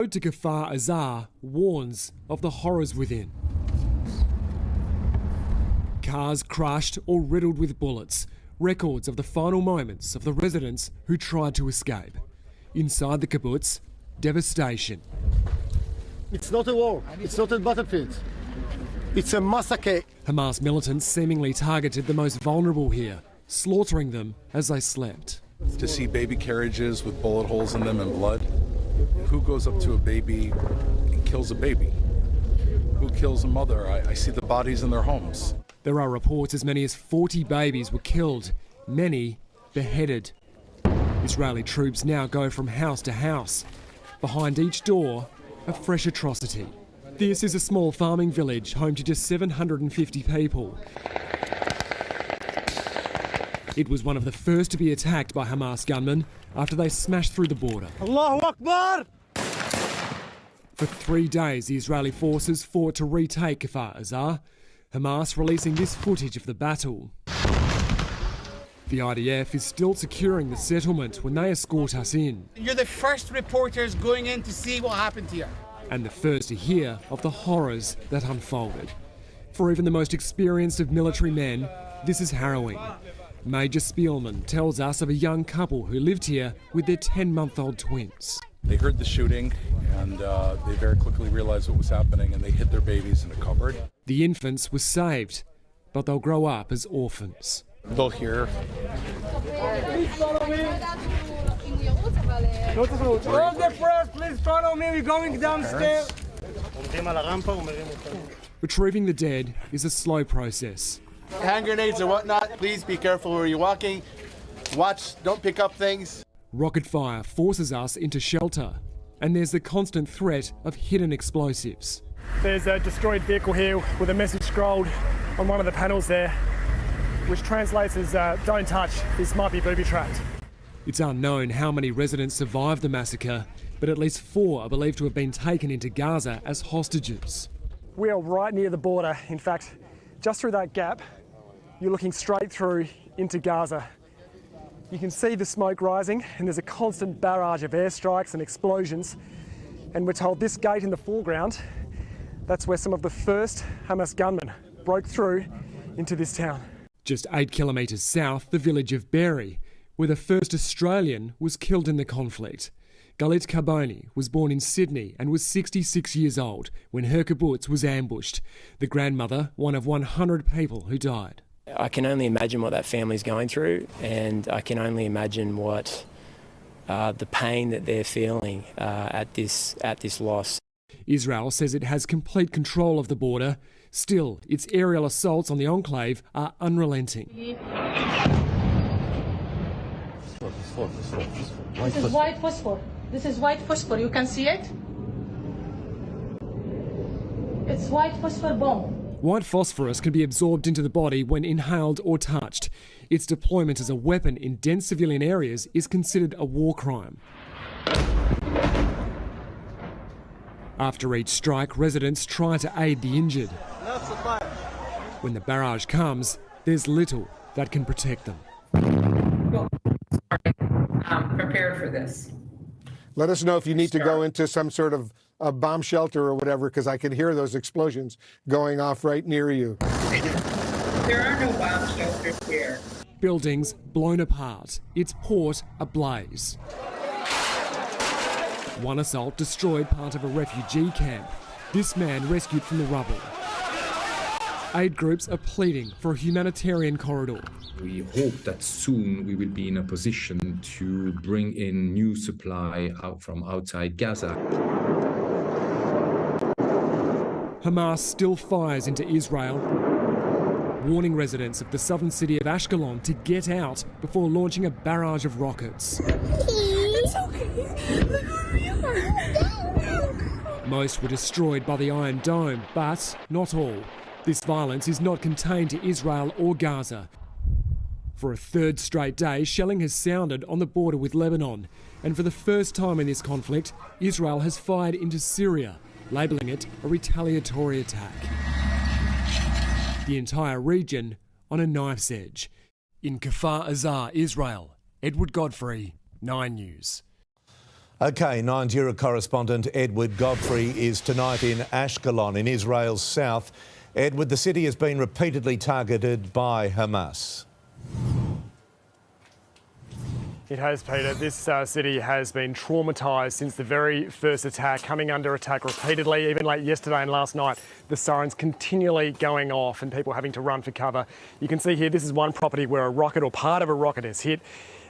road to Kfar Aza warns of the horrors within. Cars crushed or riddled with bullets, records of the final moments of the residents who tried to escape. Inside the kibbutz, devastation. It's not a war, it's not a battlefield. It's a massacre. Hamas militants seemingly targeted the most vulnerable here, slaughtering them as they slept. To see baby carriages with bullet holes in them and blood. Who goes up to a baby and kills a baby? Who kills a mother? I see the bodies in their homes. There are reports as many as 40 babies were killed, many beheaded. Israeli troops now go from house to house. Behind each door, a fresh atrocity. This is a small farming village home to just 750 people. It was one of the first to be attacked by Hamas gunmen after they smashed through the border. Allahu Akbar! For 3 days, the Israeli forces fought to retake Kfar Aza, Hamas releasing this footage of the battle. The IDF is still securing the settlement when they escort us in. You're the first reporters going in to see what happened here. And the first to hear of the horrors that unfolded. For even the most experienced of military men, this is harrowing. Major Spielman tells us of a young couple who lived here with their 10-month-old twins. They heard the shooting and they very quickly realized what was happening and they hid their babies in a cupboard. The infants were saved, but they'll grow up as orphans. They'll hear. Please follow me. All the press, please follow me. We're going downstairs. Retrieving the dead is a slow process. Hand grenades or whatnot, please be careful where you're walking. Watch, don't pick up things. Rocket fire forces us into shelter, and there's the constant threat of hidden explosives. There's a destroyed vehicle here with a message scrolled on one of the panels there, which translates as don't touch, this might be booby-trapped. It's unknown how many residents survived the massacre, but at least 4 are believed to have been taken into Gaza as hostages. We are right near the border. In fact, just through that gap, you're looking straight through into Gaza. You can see the smoke rising, and there's a constant barrage of airstrikes and explosions. And we're told this gate in the foreground, that's where some of the first Hamas gunmen broke through into this town. Just 8 kilometres south, the village of Be'eri, where the first Australian was killed in the conflict. Galit Carboni was born in Sydney and was 66 years old when her kibbutz was ambushed. The grandmother, one of 100 people who died. I can only imagine what that family's going through, and I can only imagine what the pain that they're feeling at this loss. Israel says it has complete control of the border. Still, its aerial assaults on the enclave are unrelenting. This is white phosphor. This is white phosphor. You can see it? It's white phosphor bomb. White phosphorus can be absorbed into the body when inhaled or touched. Its deployment as a weapon in dense civilian areas is considered a war crime. After each strike, residents try to aid the injured. When the barrage comes, there's little that can protect them. Prepared for this. Let us know if you need to go into some sort of a bomb shelter or whatever, because I can hear those explosions going off right near you. There are no bomb shelters here. Buildings blown apart, its port ablaze. One assault destroyed part of a refugee camp. This man rescued from the rubble. Aid groups are pleading for a humanitarian corridor. We hope that soon we will be in a position to bring in new supply out from outside Gaza. Hamas still fires into Israel, warning residents of the southern city of Ashkelon to get out before launching a barrage of rockets. It's okay. Look where we are. Most were destroyed by the Iron Dome, but not all. This violence is not contained to Israel or Gaza. For a third straight day, shelling has sounded on the border with Lebanon. And for the first time in this conflict, Israel has fired into Syria, labelling it a retaliatory attack. The entire region on a knife's edge. In Kfar Aza, Israel, Edward Godfrey, 9 News. OK, Nine's Europe correspondent Edward Godfrey is tonight in Ashkelon in Israel's south. Edward, the city has been repeatedly targeted by Hamas. It has, Peter. This city has been traumatised since the very first attack, coming under attack repeatedly, even late yesterday and last night. The sirens continually going off and people having to run for cover. You can see here, this is one property where a rocket or part of a rocket has hit.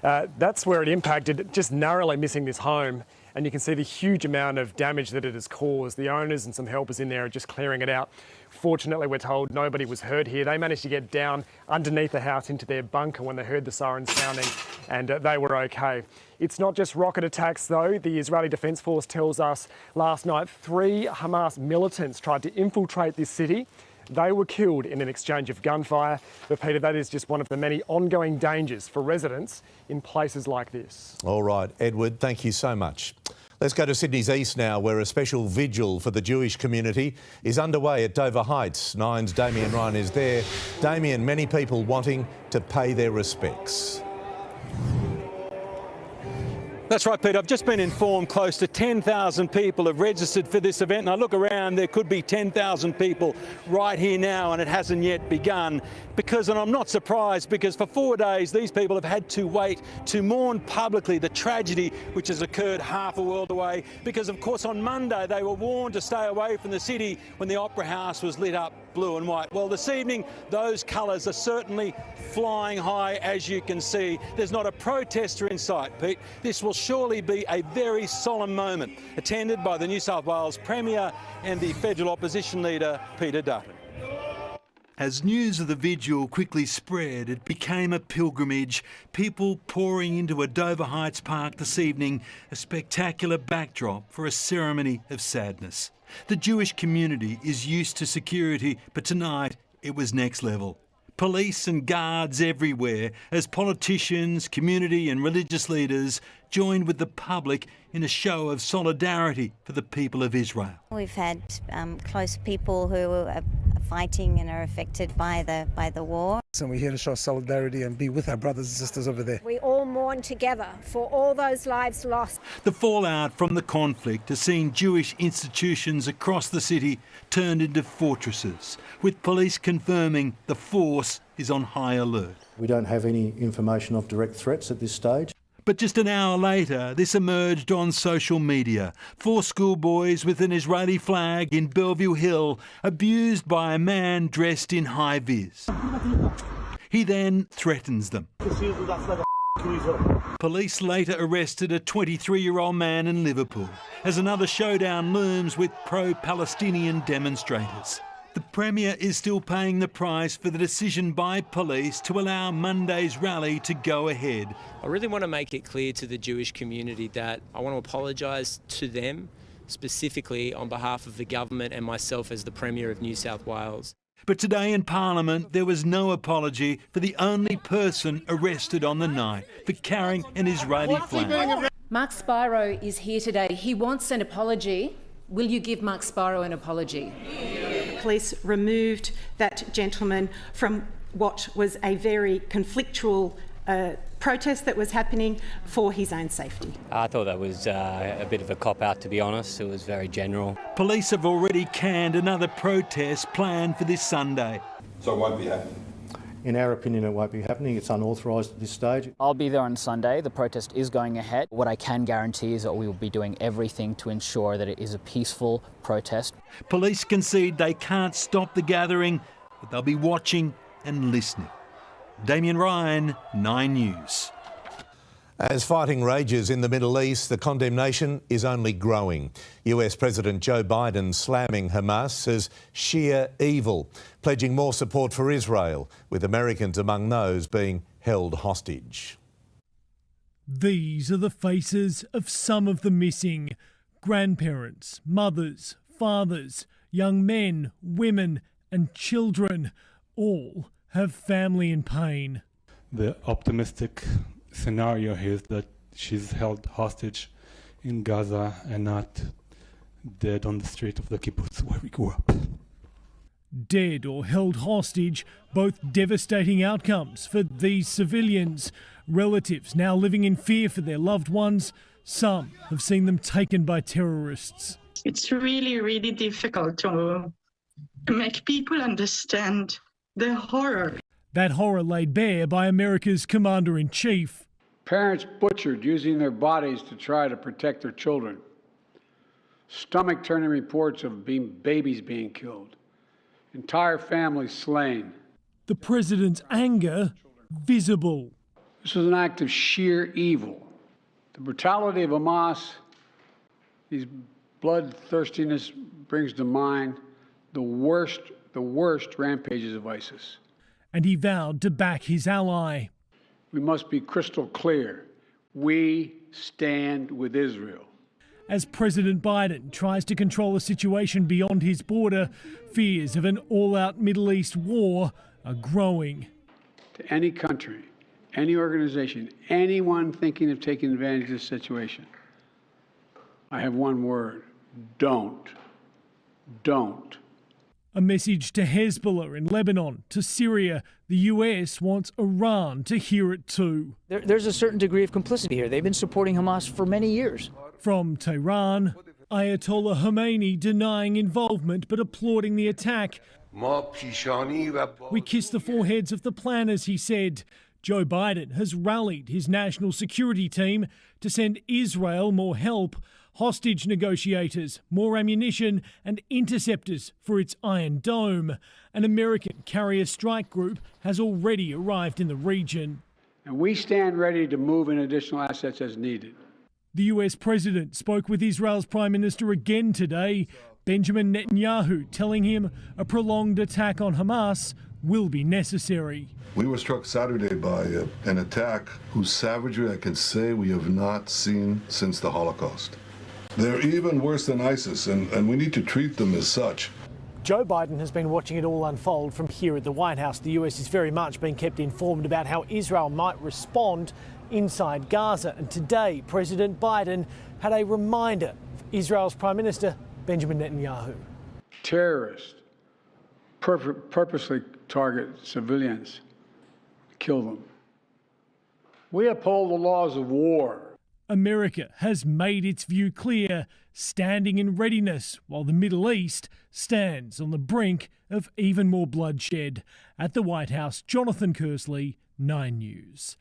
That's where it impacted, just narrowly missing this home. And you can see the huge amount of damage that it has caused. The owners and some helpers in there are just clearing it out. Fortunately, we're told nobody was hurt here. They managed to get down underneath the house into their bunker when they heard the sirens sounding, and they were okay. It's not just rocket attacks, though. The Israeli Defence Force tells us last night 3 Hamas militants tried to infiltrate this city. They were killed in an exchange of gunfire. But Peter, that is just one of the many ongoing dangers for residents in places like this. All right, Edward, thank you so much. Let's go to Sydney's east now, where a special vigil for the Jewish community is underway at Dover Heights. Nine's Damien Ryan is there. Damien, many people wanting to pay their respects. That's right, Pete. I've just been informed close to 10,000 people have registered for this event, and I look around, there could be 10,000 people right here now, and it hasn't yet begun. And I'm not surprised, because for 4 days these people have had to wait to mourn publicly the tragedy which has occurred half a world away, because of course on Monday they were warned to stay away from the city when the Opera House was lit up blue and white. Well, this evening those colours are certainly flying high, as you can see. There's not a protester in sight, Pete. This will surely be a very solemn moment, attended by the New South Wales Premier and the federal opposition leader, Peter Dutton. As news of the vigil quickly spread, it became a pilgrimage. People pouring into a Dover Heights park this evening, a spectacular backdrop for a ceremony of sadness. The Jewish community is used to security, but tonight it was next level. Police and guards everywhere as politicians, community and religious leaders joined with the public in a show of solidarity for the people of Israel. We've had close people who are fighting and are affected by the war. So we're here to show solidarity and be with our brothers and sisters over there. We all mourn together for all those lives lost. The fallout from the conflict has seen Jewish institutions across the city turned into fortresses, with police confirming the force is on high alert. We don't have any information of direct threats at this stage. But just an hour later, this emerged on social media. 4 schoolboys with an Israeli flag in Bellevue Hill, abused by a man dressed in high-vis. He then threatens them. Police later arrested a 23-year-old man in Liverpool as another showdown looms with pro-Palestinian demonstrators. The Premier is still paying the price for the decision by police to allow Monday's rally to go ahead. I really want to make it clear to the Jewish community that I want to apologise to them, specifically on behalf of the government and myself as the Premier of New South Wales. But today in Parliament there was no apology for the only person arrested on the night for carrying an Israeli flag. Mark Spiro is here today. He wants an apology. Will you give Mark Spiro an apology? Police removed that gentleman from what was a very conflictual protest that was happening for his own safety. I thought that was a bit of a cop-out, to be honest. It was very general. Police have already canned another protest planned for this Sunday. So it won't be happening? In our opinion, it won't be happening. It's unauthorised at this stage. I'll be there on Sunday. The protest is going ahead. What I can guarantee is that we will be doing everything to ensure that it is a peaceful protest. Police concede they can't stop the gathering, but they'll be watching and listening. Damien Ryan, 9 News. As fighting rages in the Middle East, the condemnation is only growing. US President Joe Biden slamming Hamas as sheer evil, pledging more support for Israel, with Americans among those being held hostage. These are the faces of some of the missing. Grandparents, mothers, fathers, young men, women and children all have family in pain. The optimistic scenario here is that she's held hostage in Gaza and not dead on the street of the kibbutz where we grew up. Dead or held hostage, both devastating outcomes for these civilians. Relatives now living in fear for their loved ones, Some have seen them taken by terrorists. It's really, really difficult to make people understand the horror. That horror laid bare by America's Commander-in-Chief. Parents butchered using their bodies to try to protect their children. Stomach-turning reports of babies being killed. Entire families slain. The president's anger visible. This was an act of sheer evil. The brutality of Hamas, these bloodthirstiness brings to mind the worst rampages of ISIS. And he vowed to back his ally. We must be crystal clear. We stand with Israel. As President Biden tries to control a situation beyond his border, fears of an all-out Middle East war are growing. To any country, any organization, anyone thinking of taking advantage of this situation, I have one word: don't. Don't. A message to Hezbollah in Lebanon, to Syria. The US wants Iran to hear it too. There's a certain degree of complicity here. They've been supporting Hamas for many years. From Tehran, Ayatollah Khomeini denying involvement but applauding the attack. We kiss the foreheads of the planners, he said. Joe Biden has rallied his national security team to send Israel more help, hostage negotiators, more ammunition and interceptors for its Iron Dome. An American carrier strike group has already arrived in the region. And we stand ready to move in additional assets as needed. The US president spoke with Israel's Prime Minister again today, Benjamin Netanyahu, telling him a prolonged attack on Hamas will be necessary. We were struck Saturday by an attack whose savagery I can say we have not seen since the Holocaust. They're even worse than ISIS, and we need to treat them as such. Joe Biden has been watching it all unfold from here at the White House. The US is very much being kept informed about how Israel might respond inside Gaza. And today, President Biden had a reminder of Israel's Prime Minister, Benjamin Netanyahu. Terrorists purposely target civilians, kill them. We uphold the laws of war. America has made its view clear, standing in readiness while the Middle East stands on the brink of even more bloodshed. At the White House, Jonathan Kersley, 9 News.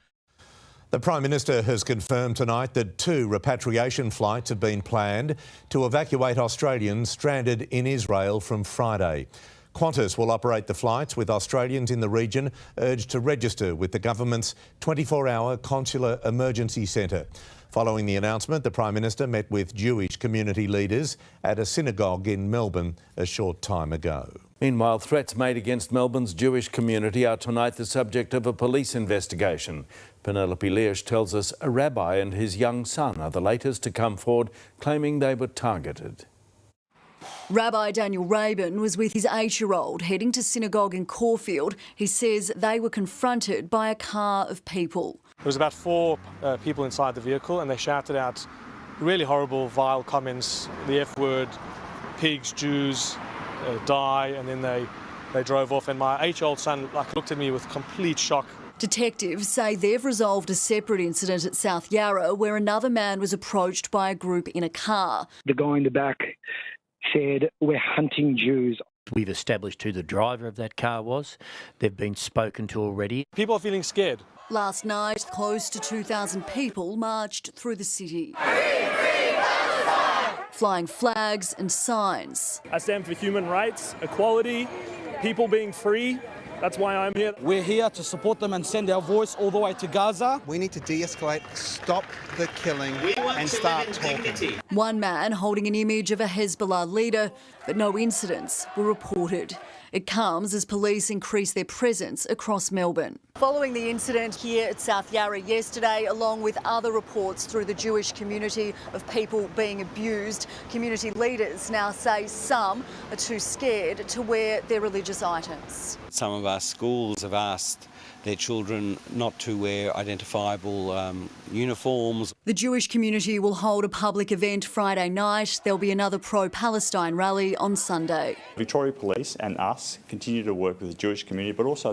The Prime Minister has confirmed tonight that 2 repatriation flights have been planned to evacuate Australians stranded in Israel from Friday. Qantas will operate the flights, with Australians in the region urged to register with the government's 24-hour consular emergency centre. Following the announcement, the Prime Minister met with Jewish community leaders at a synagogue in Melbourne a short time ago. Meanwhile, threats made against Melbourne's Jewish community are tonight the subject of a police investigation. Penelope Leash tells us a rabbi and his young son are the latest to come forward, claiming they were targeted. Rabbi Daniel Rabin was with his 8-year-old heading to synagogue in Caulfield. He says they were confronted by a car of people. There was about 4 people inside the vehicle, and they shouted out really horrible, vile comments, the F word, pigs, Jews, die, and then they drove off. And my 8-year-old son looked at me with complete shock. Detectives say they've resolved a separate incident at South Yarra where another man was approached by a group in a car. The guy in the back said, "We're hunting Jews." We've established who the driver of that car was. They've been spoken to already. People are feeling scared. Last night, close to 2,000 people marched through the city, flying flags and signs. I stand for human rights, equality, people being free. That's why I'm here. We're here to support them and send our voice all the way to Gaza. We need to de-escalate, stop the killing and start talking. One man holding an image of a Hezbollah leader, but no incidents were reported. It comes as police increase their presence across Melbourne. Following the incident here at South Yarra yesterday, along with other reports through the Jewish community of people being abused, community leaders now say some are too scared to wear their religious items. Some of our schools have asked their children not to wear identifiable uniforms. The Jewish community will hold a public event Friday night. There'll be another pro-Palestine rally on Sunday. Victoria Police and us continue to work with the Jewish community, but also